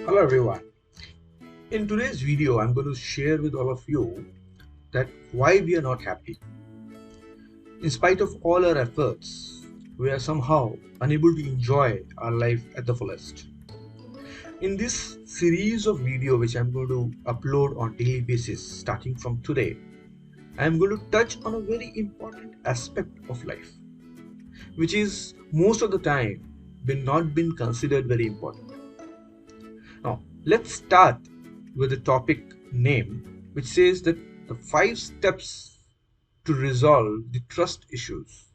Hello everyone. In today's video, I'm going to share with all of you that why we are not happy. In spite of all our efforts, we are somehow unable to enjoy our life at the fullest. In this series of video which I'm going to upload on daily basis starting from today, I'm going to touch on a very important aspect of life, which is most of the time been not been considered very important. Now, let's start with the topic name, which says that the 5 steps to resolve the trust issues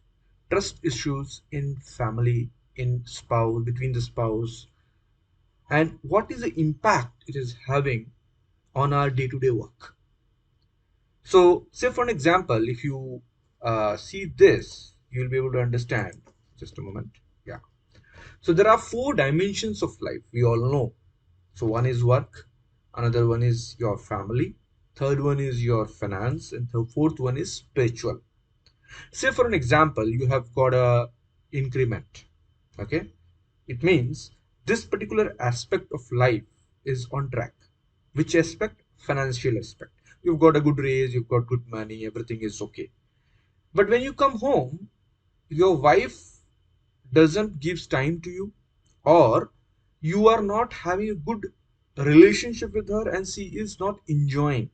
in family, in spouse, between the spouse, and what is the impact it is having on our day-to-day work. So, say for an example, if you see this, you'll be able to understand. Just a moment. Yeah. So there are 4 dimensions of life. We all know. So one is work, another one is your family, third one is your finance, and the fourth one is spiritual. Say for an example, you have got a increment. Okay, it means this particular aspect of life is on track. Which aspect? Financial aspect. You've got a good raise, you've got good money, everything is okay. But when you come home, your wife doesn't gives time to you, or you are not having a good relationship with her and she is not enjoying.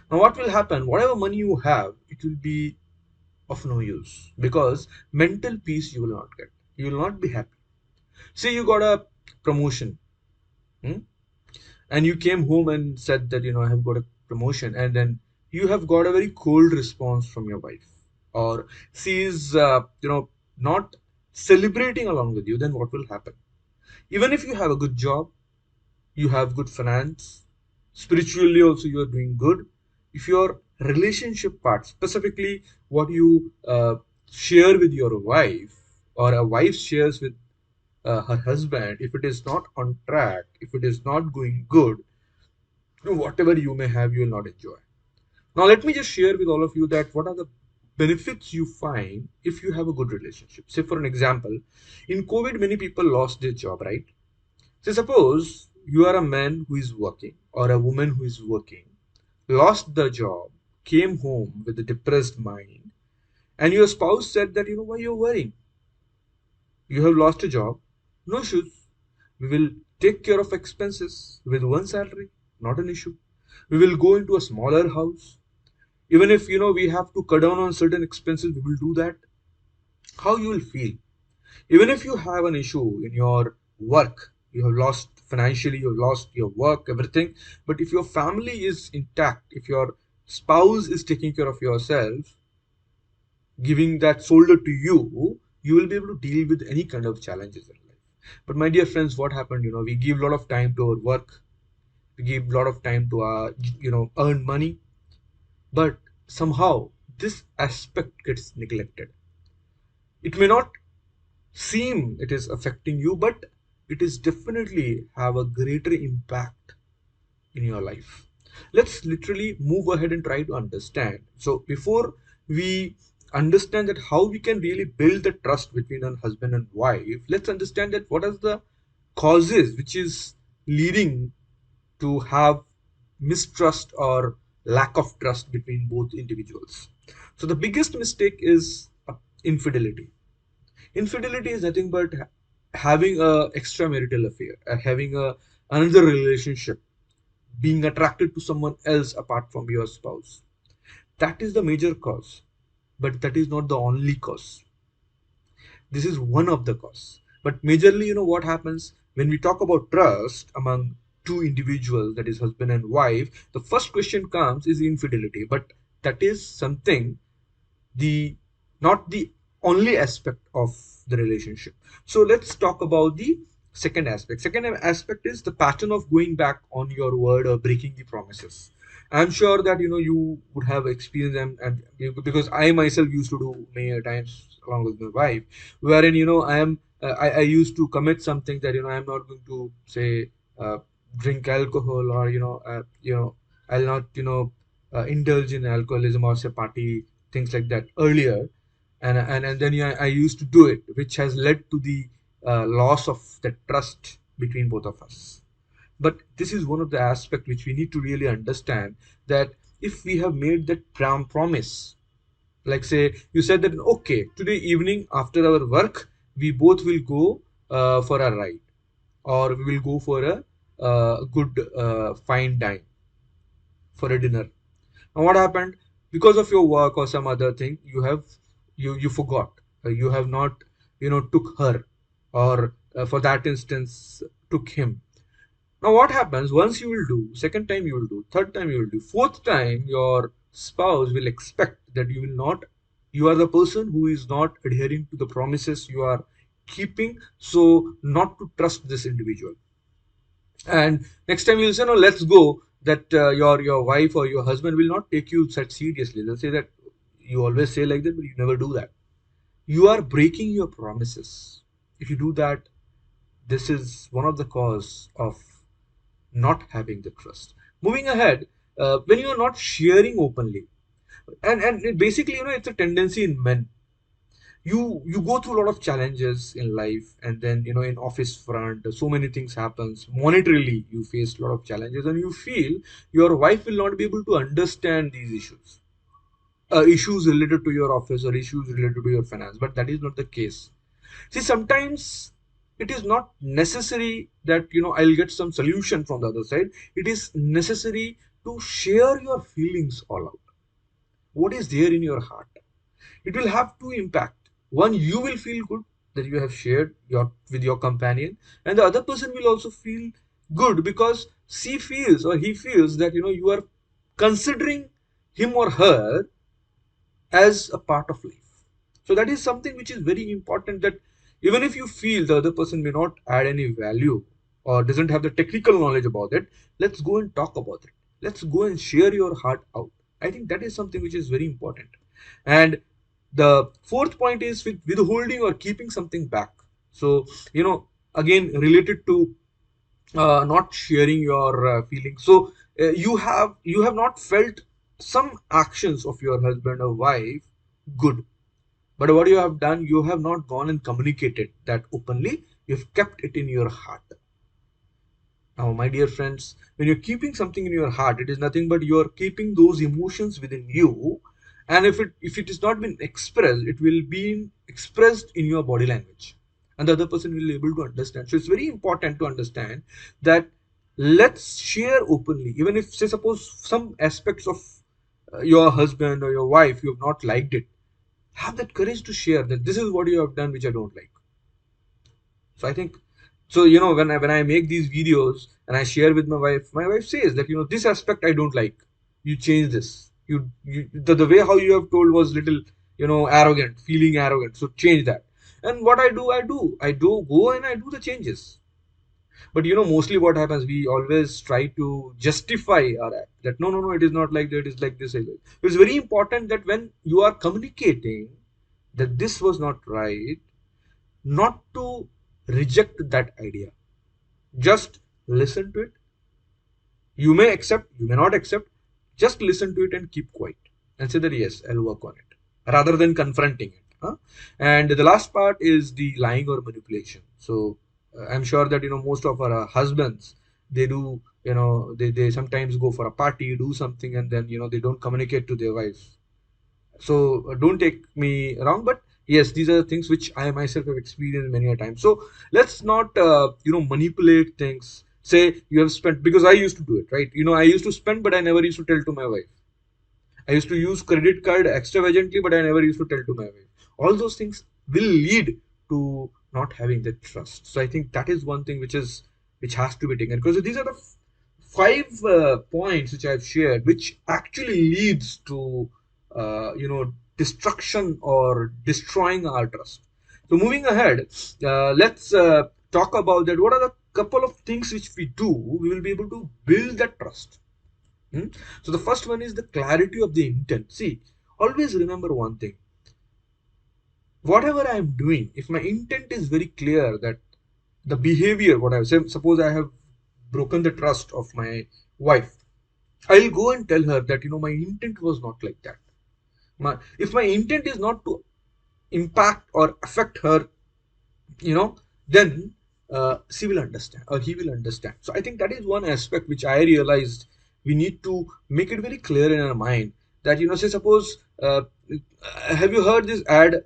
Now what will happen? Whatever money you have, it will be of no use, because mental peace you will not get. You will not be happy. Say you got a promotion, hmm? And you came home and said that I have got a promotion, and then you have got a very cold response from your wife, or she is not celebrating along with you. Then what will happen? Even if you have a good job, you have good finance, spiritually also you are doing good, if your relationship part, specifically what you share with your wife, or a wife shares with her husband, if it is not on track, if it is not going good, whatever you may have, you will not enjoy. Now let me just share with all of you that what are the benefits you find if you have a good relationship. Say for an example, in COVID many people lost their job, right? So suppose you are a man who is working, or a woman who is working, lost the job, came home with a depressed mind, and your spouse said that, why you're worrying? You have lost a job, no issues. We will take care of expenses with one salary, not an issue. We will go into a smaller house. Even if we have to cut down on certain expenses, we will do that. How you will feel? Even if you have an issue in your work, you have lost financially, you have lost your work, everything, but if your family is intact, if your spouse is taking care of yourself, giving that shoulder to you, you will be able to deal with any kind of challenges in life. But my dear friends, what happened? We give a lot of time to our work, we give a lot of time to our earn money, but somehow this aspect gets neglected. It may not seem it is affecting you, but it is definitely have a greater impact in your life. Let's literally move ahead and try to understand. So before we understand that how we can really build the trust between a husband and wife, let's understand that what are the causes which is leading to have mistrust or lack of trust between both individuals. So the biggest mistake is infidelity. Infidelity is nothing but having a extramarital affair, having a another relationship, being attracted to someone else apart from your spouse. That is the major cause, but that is not the only cause. This is one of the cause. But majorly, what happens when we talk about trust among two individuals, that is husband and wife, the first question comes is infidelity. But that is something, the not the only aspect of the relationship. So let's talk about the second aspect. Second aspect is the pattern of going back on your word or breaking the promises. I'm sure that you would have experienced them, and because I myself used to do many times along with my wife, wherein I used to commit something that I'm not going to say drink alcohol, or I'll not indulge in alcoholism or say party, things like that earlier, and then I used to do it, which has led to the loss of the trust between both of us. But this is one of the aspects which we need to really understand, that if we have made that promise, like say you said that okay, today evening after our work we both will go for a ride, or we will go for a good fine dine for a dinner. Now what happened? Because of your work or some other thing, you forgot. You have not took her, or for that instance took him. Now what happens? Once you will do, second time you will do, third time you will do, fourth time your spouse will expect that you are the person who is not adhering to the promises you are keeping, so not to trust this individual. And next time you'll say, no, let's go, that your wife or your husband will not take you such seriously. They'll say that you always say like that, but you never do that. You are breaking your promises. If you do that, this is one of the cause of not having the trust. Moving ahead, when you are not sharing openly, and it basically, it's a tendency in men. You go through a lot of challenges in life, and then in office front so many things happens. Monetarily you face a lot of challenges, and you feel your wife will not be able to understand these issues related to your office or issues related to your finance, but that is not the case. See, sometimes it is not necessary that I'll get some solution from the other side. It is necessary to share your feelings all out. What is there in your heart? It will have two impact. One, you will feel good that you have shared your with your companion, and the other person will also feel good because she feels or he feels that you are considering him or her as a part of life. So that is something which is very important, that even if you feel the other person may not add any value or doesn't have the technical knowledge about it, let's go and talk about it. Let's go and share your heart out. I think that is something which is very important. And the fourth point is with withholding or keeping something back. So, again, related to not sharing your feelings. So you have not felt some actions of your husband or wife good, but what you have done, you have not gone and communicated that openly. You've kept it in your heart. Now, my dear friends, when you're keeping something in your heart, it is nothing but you're keeping those emotions within you. And if it is not been expressed, it will be expressed in your body language, and the other person will be able to understand. So it's very important to understand that let's share openly, even if, say, suppose some aspects of your husband or your wife you have not liked it. Have that courage to share that this is what you have done which I don't like. So I think, so when I make these videos and I share with my wife says that this aspect I don't like. You change this. The way how you have told was little arrogant, feeling arrogant. So change that. And what I do go and I do the changes. But mostly what happens, we always try to justify our act. That no, it is not like that. It is like this. It's very important that when you are communicating that this was not right, not to reject that idea. Just listen to it. You may accept, you may not accept. Just listen to it and keep quiet and say that yes, I'll work on it, rather than confronting it. And the last part is the lying or manipulation. So I'm sure that most of our husbands, they do, they sometimes go for a party, do something, and then they don't communicate to their wives. So don't take me wrong, but yes, these are the things which I myself have experienced many a time. So let's not manipulate things. Say you have spent, because I used to do it, right? I used to spend, but I never used to tell to my wife. I used to use credit card extravagantly, but I never used to tell to my wife. All those things will lead to not having that trust. So I think that is one thing which has to be taken, because these are the five points which I've shared, which actually leads to destruction or destroying our trust. So moving ahead, let's talk about that. What are the couple of things which we do? We will be able to build that trust. So the first one is the clarity of the intent. See, always remember one thing. Whatever I am doing, if my intent is very clear, that the behavior, what I have said, suppose I have broken the trust of my wife, I'll go and tell her that my intent was not like that. If my intent is not to impact or affect her, then she will understand or he will understand. So I think that is one aspect which I realized we need to make it very clear in our mind that, say suppose, have you heard this ad,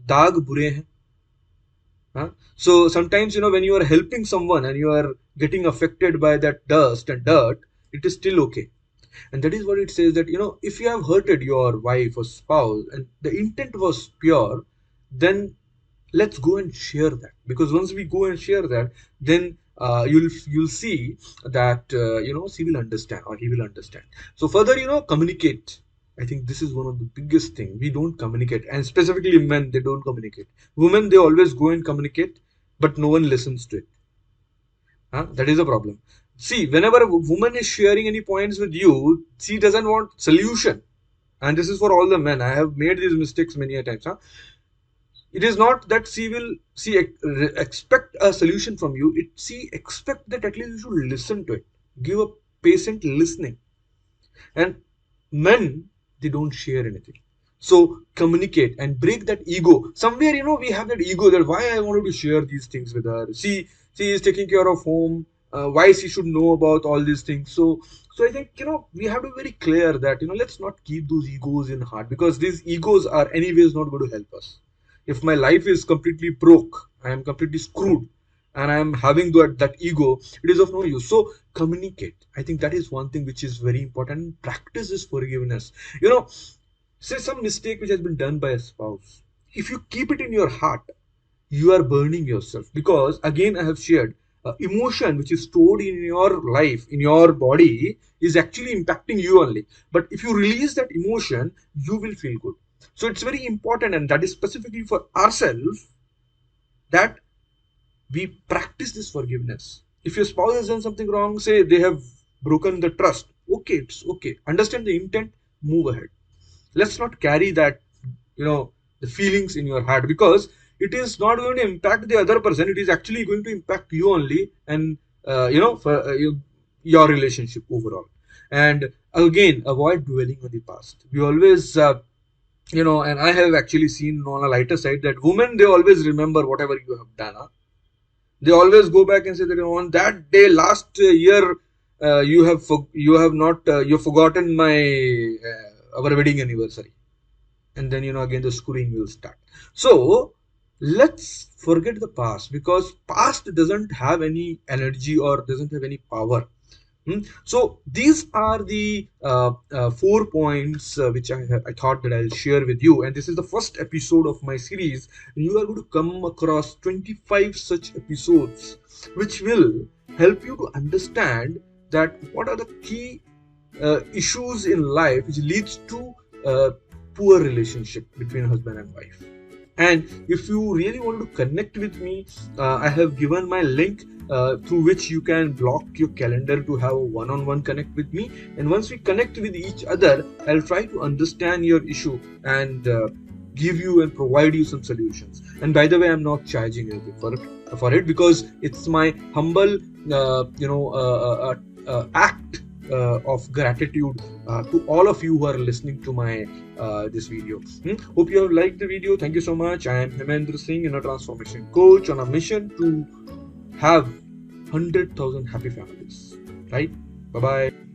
daag bure hain? Huh? So sometimes, when you are helping someone and you are getting affected by that dust and dirt, it is still okay. And that is what it says, that, if you have hurted your wife or spouse and the intent was pure, then let's go and share that. Because once we go and share that, then you'll see that, she will understand or he will understand. So further, communicate. I think this is one of the biggest thing. We don't communicate, and specifically men, they don't communicate. Women, they always go and communicate, but no one listens to it. Huh? That is a problem. See, whenever a woman is sharing any points with you, she doesn't want solution. And this is for all the men. I have made these mistakes many a times. Huh? It is not that she expect a solution from you. She expect that at least you should listen to it. Give a patient listening. And men, they don't share anything. So communicate and break that ego. Somewhere, we have that ego that why I wanted to share these things with her. She is taking care of home. Why she should know about all these things. So I think, we have to be very clear that, let's not keep those egos in heart, because these egos are anyways not going to help us. If my life is completely broke, I am completely screwed, and I am having that ego, it is of no use. So communicate. I think that is one thing which is very important. Practice this forgiveness. Say some mistake which has been done by a spouse. If you keep it in your heart, you are burning yourself. Because again, I have shared, emotion which is stored in your life, in your body, is actually impacting you only. But if you release that emotion, you will feel good. So it's very important, and that is specifically for ourselves, that we practice this forgiveness. If your spouse has done something wrong, say they have broken the trust, okay, it's okay. Understand the intent, move ahead. Let's not carry that, the feelings in your heart, because it is not going to impact the other person. It is actually going to impact you only, and for your relationship overall. And again, avoid dwelling on the past. We always and I have actually seen on a lighter side that women, they always remember whatever you have done. Huh? They always go back and say that, on that day last year, you have not you've forgotten my our wedding anniversary. And then, again the screwing will start. So let's forget the past, because past doesn't have any energy or doesn't have any power. So these are the 4 points which I thought that I'll share with you, and this is the first episode of my series. You are going to come across 25 such episodes which will help you to understand that what are the key issues in life which leads to poor relationship between husband and wife. And if you really want to connect with me, I have given my link through which you can block your calendar to have a one-on-one connect with me. And once we connect with each other, I'll try to understand your issue and give you and provide you some solutions. And by the way, I'm not charging anything for it, because it's my humble act of gratitude to all of you who are listening to my this video. Hope you have liked the video. Thank you so much. I am Hemendra Singh, a transformation coach on a mission to have 100,000 happy families. Right? Bye bye.